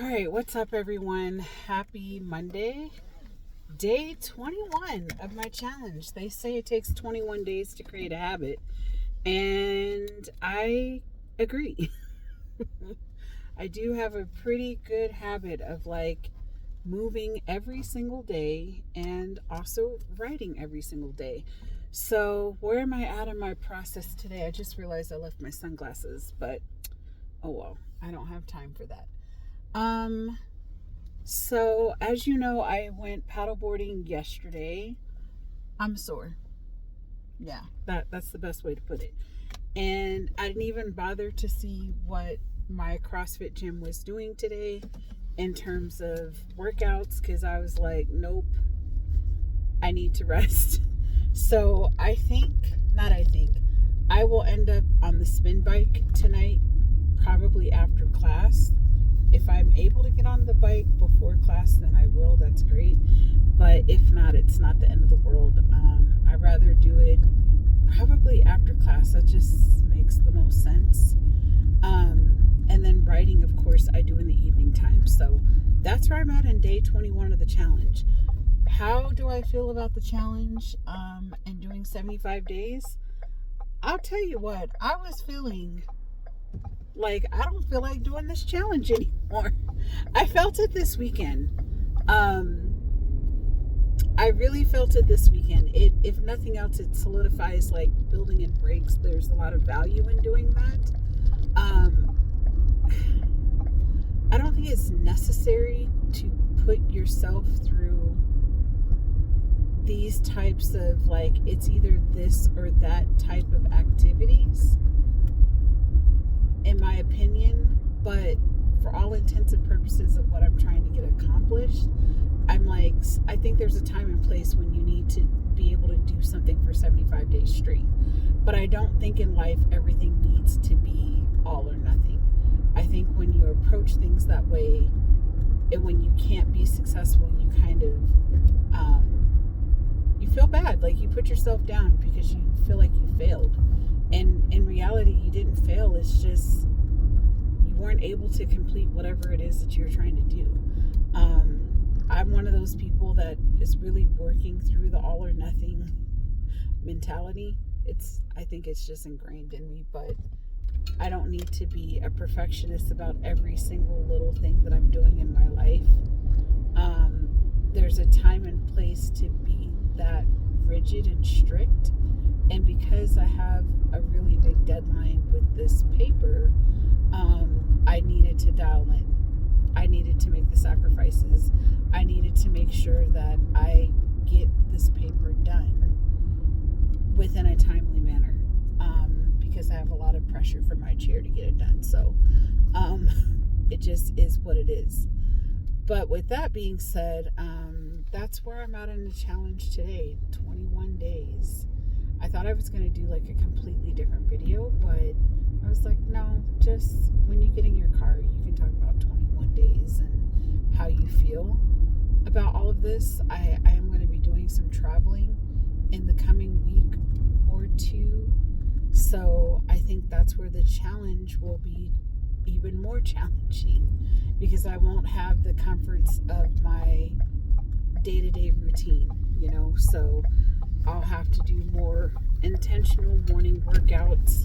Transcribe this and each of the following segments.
All right, what's up, everyone? Happy Monday, day 21 of my challenge. They say it takes 21 days to create a habit, and I agree. I do have a pretty good habit of moving every single day and also writing every single day. So, where am I at in my process today? I just realized I left my sunglasses, but oh well, I don't have time for that. Um, so as you know, I went paddleboarding yesterday. I'm sore. Yeah, that's the best way to put it. And I didn't even bother to see what my CrossFit gym was doing today in terms of workouts because I was like, nope, I need to rest. So I will end up on the spin bike tonight, probably after class. If I'm able to get on the bike before class, then I will. That's great. But if not, it's not the end of the world. I'd rather do it probably after class. That just makes the most sense. And then writing, of course, I do in the evening time. So that's where I'm at in day 21 of the challenge. How do I feel about the challenge and doing 75 days? I'll tell you what, I was feeling like I don't feel like doing this challenge anymore. I felt it this weekend. I really felt it this weekend. If nothing else, it solidifies like building in breaks. There's a lot of value in doing that. I don't think it's necessary to put yourself through these types of it's either this or that type of activities, in my opinion. But for all intents and purposes of what I'm trying to get accomplished, I think there's a time and place when you need to be able to do something for 75 days straight. But I don't think in life everything needs to be all or nothing. I think when you approach things that way, and when you can't be successful, you kind of you feel bad, like you put yourself down because you feel like you failed. And in reality, you didn't fail. It's just you weren't able to complete whatever it is that you're trying to do. I'm one of those people that is really working through the all or nothing mentality. I think it's just ingrained in me, but I don't need to be a perfectionist about every single little thing that I'm doing in my life. There's a time and place to be that rigid and strict. And because I have a really big deadline with this paper, I needed to dial in. I needed to make the sacrifices. I needed to make sure that I get this paper done within a timely manner, because I have a lot of pressure from my chair to get it done. So it just is what it is. But with that being said, that's where I'm at in the challenge today, 21 days. I thought I was going to do a completely different video, but I was like, no, just when you get in your car, you can talk about 21 days and how you feel about all of this. I am going to be doing some traveling in the coming week or two. So I think that's where the challenge will be even more challenging, because I won't have the comforts of my day-to-day routine, so I'll have to do more intentional morning workouts,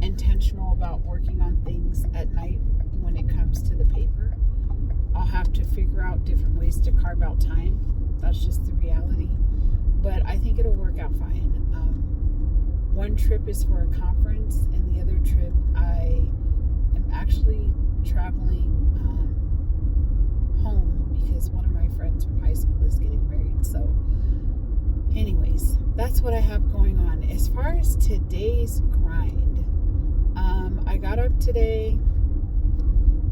intentional about working on things at night when it comes to the paper. I'll have to figure out different ways to carve out time. That's just the reality. But I think it'll work out fine. One trip is for a conference, and the other trip I am actually traveling home because one of my friends from high school is getting married. So anyways, that's what I have going on. As far as today's grind, I got up today,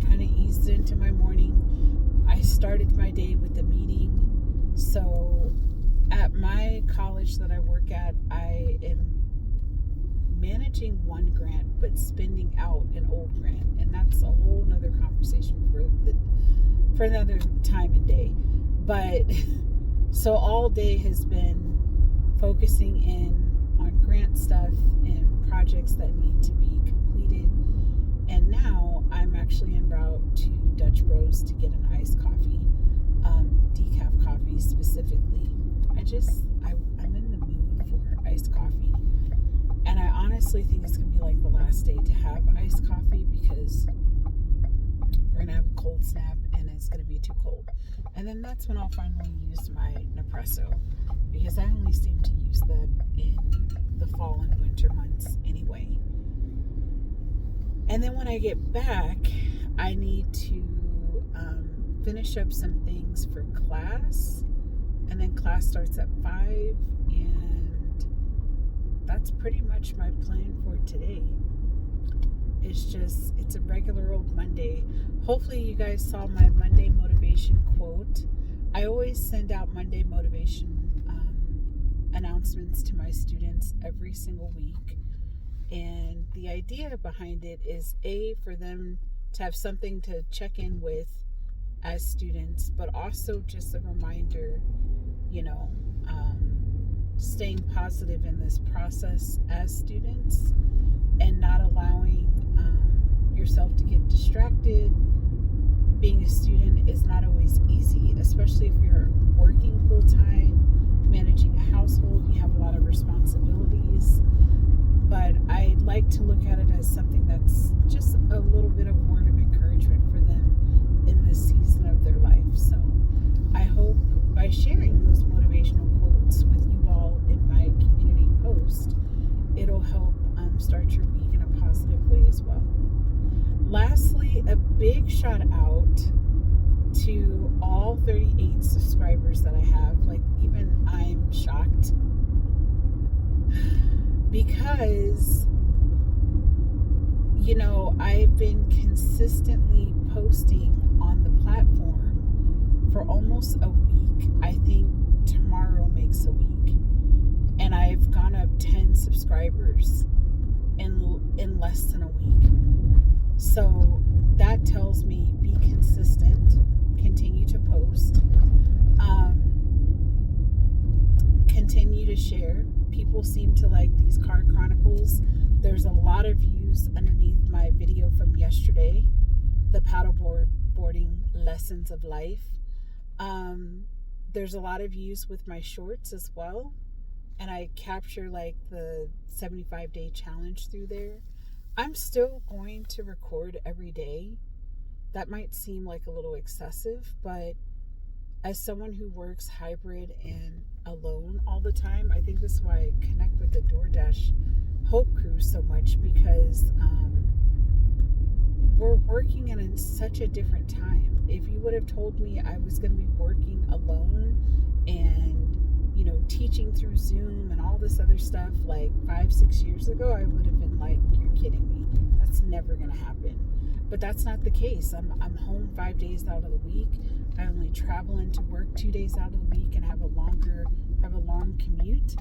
kind of eased into my morning. I started my day with a meeting. So at my college that I work at, I am managing one grant but spending out an old grant, and that's a whole nother conversation for another time and day. But so all day has been focusing in on grant stuff and projects that need to be completed, and now I'm actually en route to Dutch Bros to get an iced coffee, decaf coffee specifically. I'm in the mood for iced coffee. And I honestly think it's going to be like the last day to have iced coffee because we're going to have a cold snap and it's going to be too cold. And then that's when I'll finally use my Nespresso, because I only seem to use that in the fall and winter months anyway. And then when I get back, I need to finish up some things for class. And then class starts at 5. And that's pretty much my plan for today. It's a regular old Monday. Hopefully you guys saw my Monday motivation quote. I always send out Monday motivation announcements to my students every single week. And the idea behind it is for them to have something to check in with as students, but also just a reminder, staying positive in this process as students and not allowing yourself to get distracted. Being a student is not always easy, especially if you're working full time, managing a household, you have a lot of responsibilities. But I like to look at it as something that's just a little bit of word of encouragement for them in this season of their life. So I hope by sharing those motivational quotes with you all in my community post, it'll help start your week in a positive way as well. Lastly, a big shout out to all 38 subscribers that I have. Like, even I'm shocked because I've been consistently posting on the platform for almost a week. I think tomorrow makes a week, and I've gone up 10 subscribers in less than a week. So that tells me be consistent, continue to post, continue to share. People seem to like these car chronicles. There's a lot of views underneath my video from yesterday, the paddleboarding lessons of life. There's a lot of views with my shorts as well, and I capture like the 75-day challenge through there. I'm still going to record every day. That might seem like a little excessive, but as someone who works hybrid and alone all the time, I think this is why I connect with the DoorDash Hope Crew so much, because we're working in such a different time. If you would have told me I was going to be working alone and teaching through Zoom and all this other stuff like 5-6 years ago, I would have been like, you're kidding me. That's never going to happen. But that's not the case. I'm home 5 days out of the week. I only travel into work 2 days out of the week and have a long commute.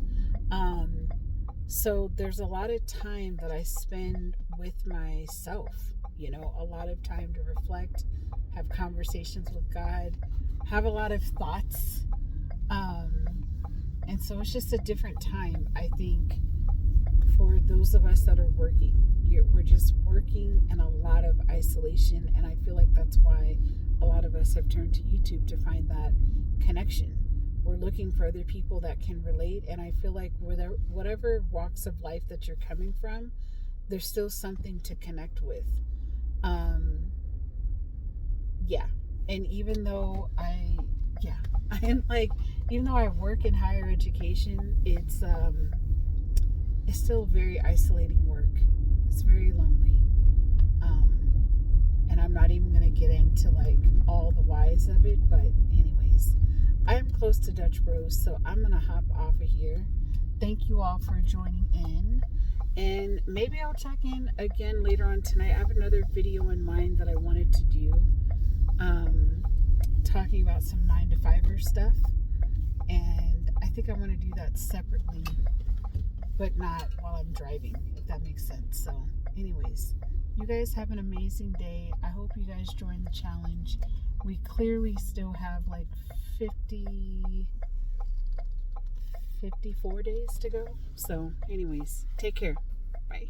So there's a lot of time that I spend with myself, a lot of time to reflect, have conversations with God, have a lot of thoughts. And so it's just a different time, I think, for those of us that are working. We're just working in a lot of isolation, and I feel like that's why a lot of us have turned to YouTube to find that connection. We're looking for other people that can relate, and I feel like whatever walks of life that you're coming from, there's still something to connect with. And even though even though I work in higher education, it's still very isolating work. It's very lonely. And I'm not even going to get into like all the whys of it, but anyways, I am close to Dutch Bros, so I'm going to hop off of here. Thank you all for joining in, and maybe I'll check in again later on tonight. I have another video in mind that I wanted to do, talking about some 9-to-5er stuff, and I think I want to do that separately, but not while I'm driving, if that makes sense. So anyways, you guys have an amazing day. I hope you guys join the challenge. We clearly still have like 54 days to go. So anyways, take care. Bye.